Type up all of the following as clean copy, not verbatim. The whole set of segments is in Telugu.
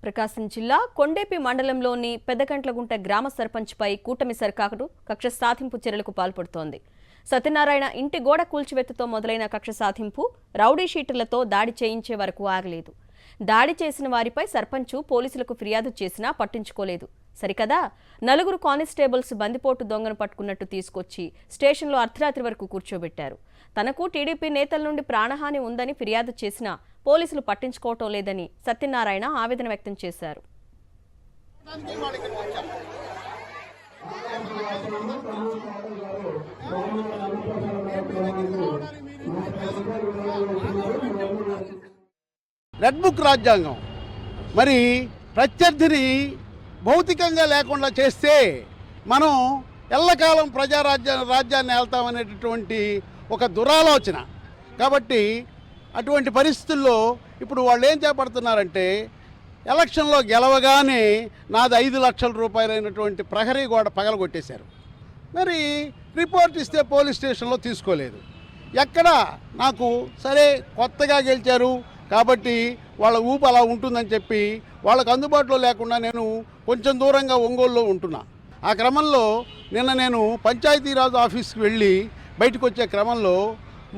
ప్రకాశం జిల్లా కొండేపి మండలంలోని పెద్దకంట్లగుంట గ్రామ సర్పంచ్పై కూటమి సర్కారు కక్ష సాధింపు చర్యలకు పాల్పడుతోంది. సత్యనారాయణ ఇంటి గోడ కూల్చివేతతో మొదలైన కక్ష సాధింపు రౌడీ షీటర్లతో దాడి చేయించే వరకు ఆగలేదు. దాడి చేసిన వారిపై సర్పంచు పోలీసులకు ఫిర్యాదు చేసినా పట్టించుకోలేదు. సరికదా, 4 కానిస్టేబుల్స్ బందిపోటు దొంగను పట్టుకున్నట్టు తీసుకొచ్చి స్టేషన్లో అర్ధరాత్రి వరకు కూర్చోబెట్టారు. తనకు టీడీపీ నేతల నుండి ప్రాణహాని ఉందని ఫిర్యాదు చేసినా పోలీసులు పట్టించుకోవటం లేదని సత్యనారాయణ ఆవేదన వ్యక్తం చేశారు. రెడ్ బుక్ రాజ్యాంగం మరి ప్రత్యర్థిని భౌతికంగా లేకుండా చేస్తే మనం ఎల్లకాలం రాజ్యాన్ని వెళ్తామనేటటువంటి ఒక దురాలోచన. కాబట్టి అటువంటి పరిస్థితుల్లో ఇప్పుడు వాళ్ళు ఏం చేపడుతున్నారంటే ఎలక్షన్లో గెలవగానే నాది 5 లక్షల రూపాయలైనటువంటి ప్రహరీ గోడ పగలగొట్టేశారు. మరి రిపోర్ట్ ఇస్తే పోలీస్ స్టేషన్లో తీసుకోలేదు. ఎక్కడ నాకు సరే కొత్తగా గెలిచారు కాబట్టి వాళ్ళ ఊపు అలా ఉంటుందని చెప్పి వాళ్ళకు అందుబాటులో లేకుండా నేను కొంచెం దూరంగా ఒంగోలులో ఉంటున్నా. ఆ క్రమంలో నిన్న నేను పంచాయతీరాజ్ ఆఫీస్కి వెళ్ళి బయటకు వచ్చే క్రమంలో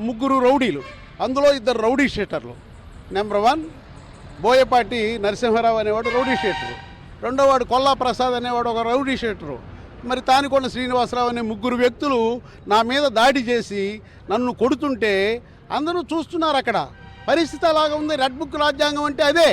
3 రౌడీలు, అందులో 2 రౌడీ షీటర్లు. నెంబర్ 1 బోయపాటి నరసింహారావు అనేవాడు రౌడీ షీటరు, రెండోవాడు కొల్లా ప్రసాద్ అనేవాడు ఒక రౌడీ షీటరు, మరి తానికొండ శ్రీనివాసరావు అనే 3 వ్యక్తులు నా మీద దాడి చేసి నన్ను కొడుతుంటే అందరూ చూస్తున్నారు. అక్కడ పరిస్థితి అలాగా ఉంది. రెడ్ బుక్ రాజ్యాంగం అంటే అదే.